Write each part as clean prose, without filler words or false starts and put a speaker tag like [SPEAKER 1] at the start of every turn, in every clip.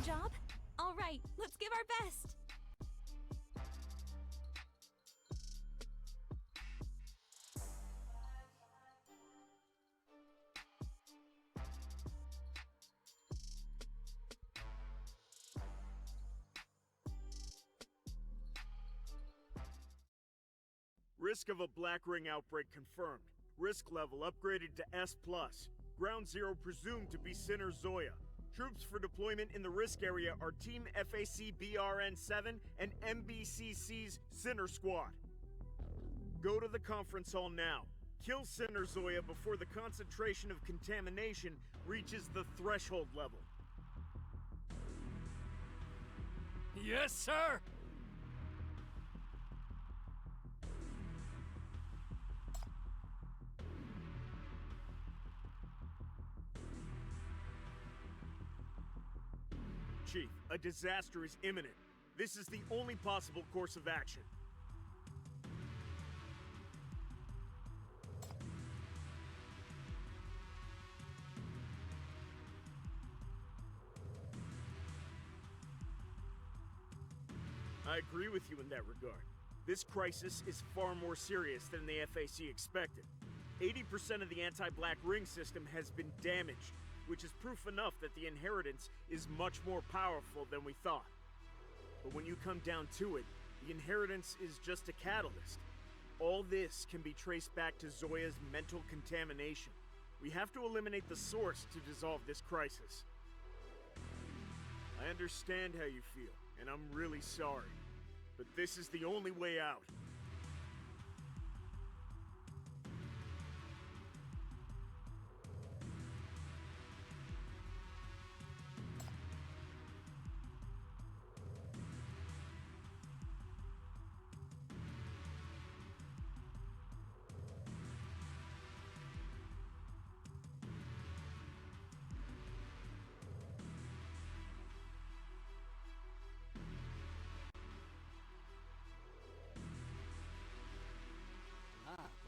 [SPEAKER 1] job? All right, let's give our best.
[SPEAKER 2] Risk of a Black Ring outbreak confirmed. Risk level upgraded to S+. Ground Zero presumed to be Sinner Zoya. Troops for deployment in the risk area are Team FAC BRN-7 and MBCC's Sinner Squad. Go to the conference hall now. Kill Sinner Zoya before the concentration of contamination reaches the threshold level.
[SPEAKER 3] Yes, sir!
[SPEAKER 2] Chief, a disaster is imminent. This is the only possible course of action. I agree with you in that regard. This crisis is far more serious than the FAC expected. 80% of the anti-Black Ring system has been damaged, which is proof enough that the inheritance is much more powerful than we thought. But when you come down to it, the inheritance is just a catalyst. All this can be traced back to Zoya's mental contamination. We have to eliminate the source to dissolve this crisis. I understand how you feel, and I'm really sorry. But this is the only way out.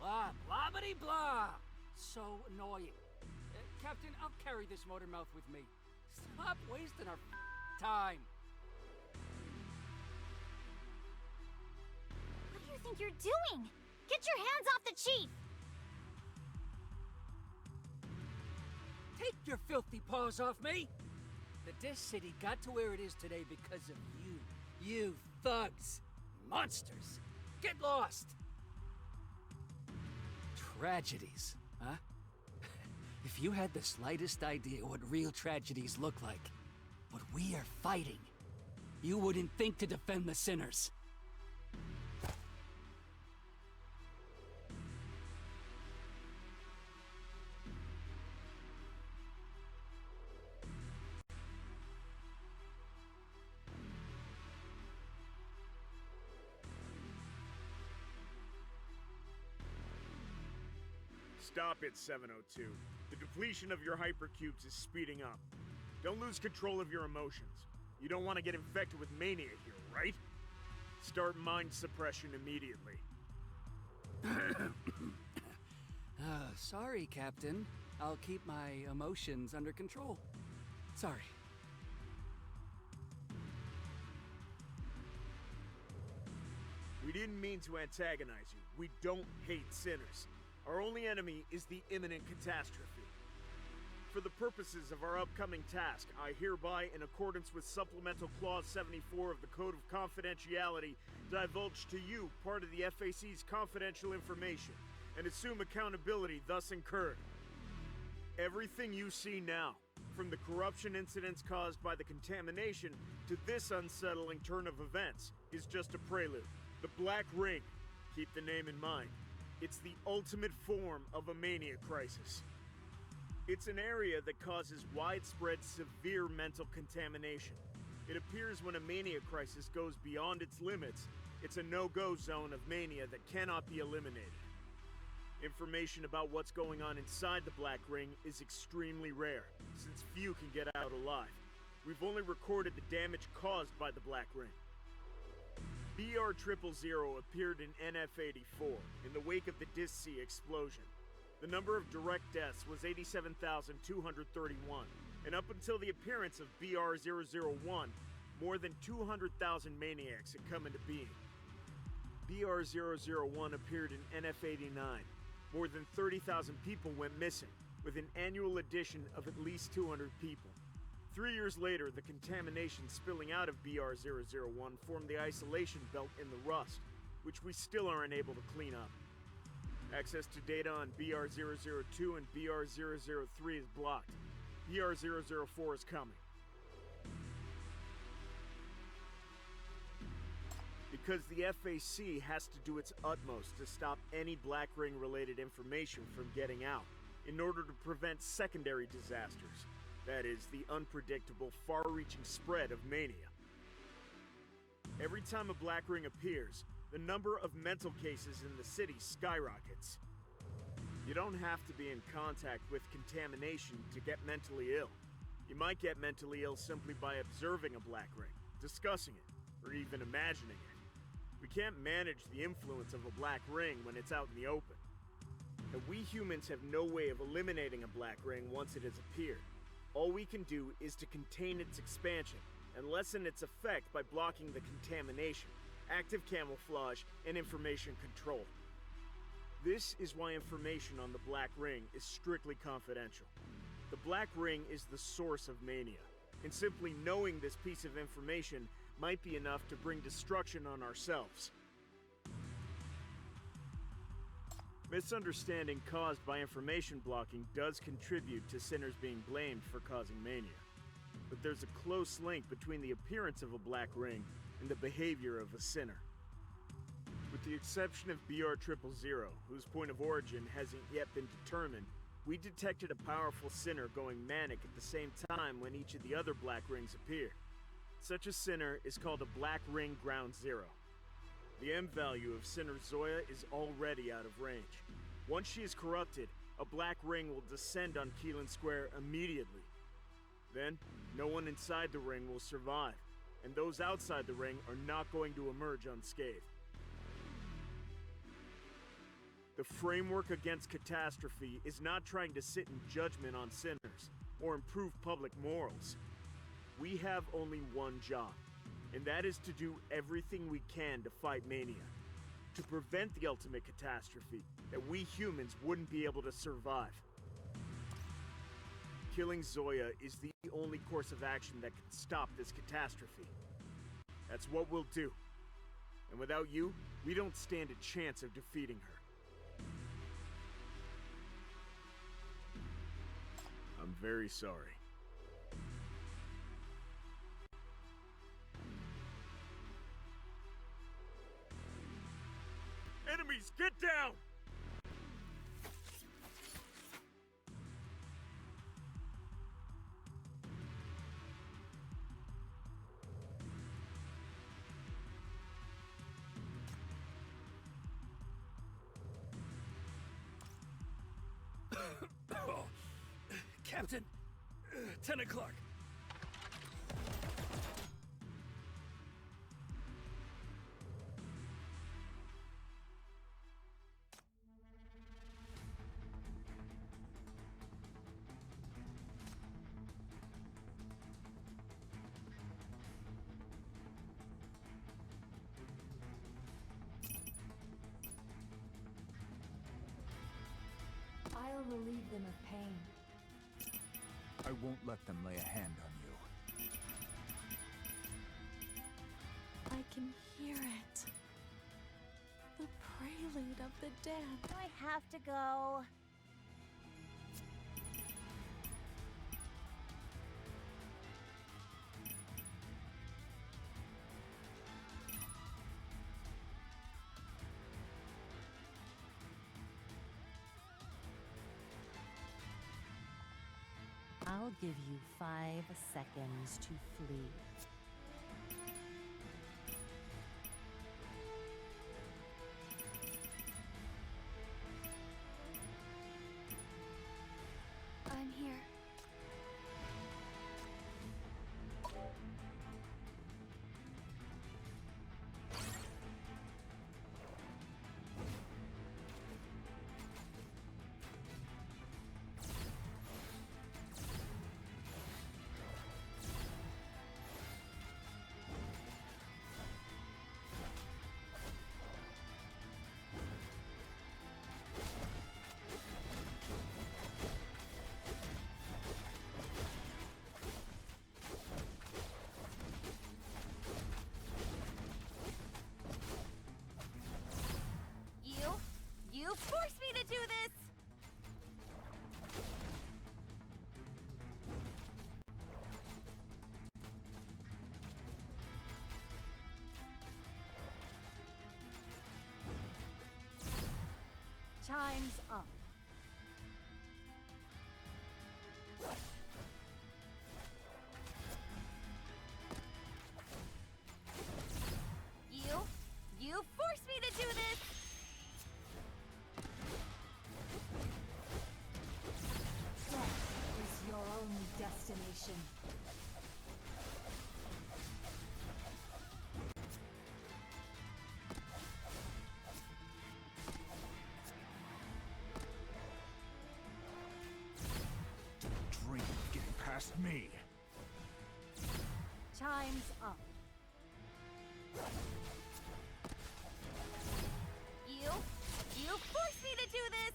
[SPEAKER 3] Blah, blah-bity blah! So annoying. Captain, I'll carry this motor mouth with me. Stop wasting our time.
[SPEAKER 1] What do you think you're doing? Get your hands off the chief!
[SPEAKER 3] Take your filthy paws off me! This city got to where it is today because of you. You thugs! Monsters! Get lost! Tragedies, huh? If you had the slightest idea what real tragedies look like, what we are fighting, you wouldn't think to defend the sinners.
[SPEAKER 2] Stop it, 702. The depletion of your hypercubes is speeding up. Don't lose control of your emotions. You don't want to get infected with mania here, right? Start mind suppression immediately.
[SPEAKER 3] Sorry, Captain. I'll keep my emotions under control. Sorry.
[SPEAKER 2] We didn't mean to antagonize you. We don't hate sinners. Our only enemy is the imminent catastrophe. For the purposes of our upcoming task, I hereby, in accordance with Supplemental Clause 74 of the Code of Confidentiality, divulge to you part of the FAC's confidential information, and assume accountability thus incurred. Everything you see now, from the corruption incidents caused by the contamination to this unsettling turn of events, is just a prelude. The Black Ring, keep the name in mind, it's the ultimate form of a mania crisis. It's an area that causes widespread, severe mental contamination. It appears when a mania crisis goes beyond its limits, it's a no-go zone of mania that cannot be eliminated. Information about what's going on inside the Black Ring is extremely rare, since few can get out alive. We've only recorded the damage caused by the Black Ring. BR000 appeared in NF-84 in the wake of the Dis-C explosion. The number of direct deaths was 87,231, and up until the appearance of BR-001, more than 200,000 maniacs had come into being. BR-001 appeared in NF-89. More than 30,000 people went missing, with an annual addition of at least 200 people. 3 years later, the contamination spilling out of BR-001 formed the isolation belt in the rust, which we still are unable to clean up. Access to data on BR-002 and BR-003 is blocked. BR-004 is coming. Because the FAC has to do its utmost to stop any Black Ring-related information from getting out, in order to prevent secondary disasters. That is, the unpredictable, far-reaching spread of mania. Every time a Black Ring appears, the number of mental cases in the city skyrockets. You don't have to be in contact with contamination to get mentally ill. You might get mentally ill simply by observing a Black Ring, discussing it, or even imagining it. We can't manage the influence of a Black Ring when it's out in the open. And we humans have no way of eliminating a Black Ring once it has appeared. All we can do is to contain its expansion and lessen its effect by blocking the contamination, active camouflage, and information control. This is why information on the Black Ring is strictly confidential. The Black Ring is the source of mania, and simply knowing this piece of information might be enough to bring destruction on ourselves. Misunderstanding caused by information blocking does contribute to sinners being blamed for causing mania. But there's a close link between the appearance of a Black Ring and the behavior of a sinner. With the exception of BR-000, whose point of origin hasn't yet been determined, we detected a powerful sinner going manic at the same time when each of the other Black Rings appeared. Such a sinner is called a Black Ring Ground Zero. The M value of Sinner Zoya is already out of range. Once she is corrupted, a Black Ring will descend on Keelan Square immediately. Then, no one inside the ring will survive, and those outside the ring are not going to emerge unscathed. The framework against catastrophe is not trying to sit in judgment on sinners, or improve public morals. We have only one job, and that is to do everything we can to fight mania, to prevent the ultimate catastrophe that we humans wouldn't be able to survive. Killing Zoya is the only course of action that can stop this catastrophe. That's what we'll do. And without you, we don't stand a chance of defeating her. I'm very sorry. Enemies, get down!
[SPEAKER 3] Captain, 10 o'clock.
[SPEAKER 4] I'll relieve them of pain.
[SPEAKER 5] I won't let them lay a hand on you.
[SPEAKER 4] I can hear it. The prelude of the dead.
[SPEAKER 1] Do I have to go?
[SPEAKER 6] I'll give you 5 seconds to flee.
[SPEAKER 4] I'm here.
[SPEAKER 6] Time's up.
[SPEAKER 1] You forced me to do this!
[SPEAKER 6] Death is your only destination.
[SPEAKER 5] Dream of getting past me.
[SPEAKER 6] Time's up.
[SPEAKER 1] You forced me to do this!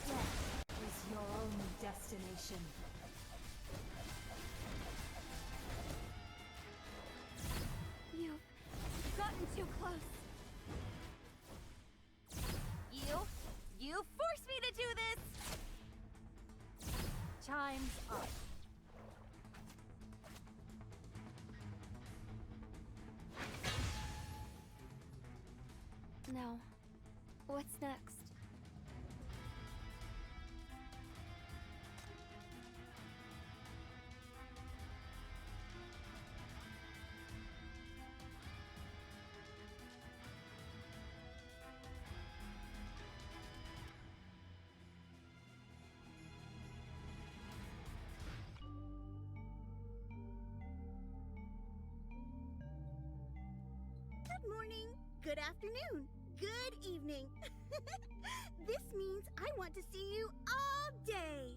[SPEAKER 6] Death is your only destination.
[SPEAKER 1] You've gotten too close. You forced me to do this!
[SPEAKER 6] Time's up.
[SPEAKER 1] Now, what's next?
[SPEAKER 7] Good morning, good afternoon, good evening. This means I want to see you all day.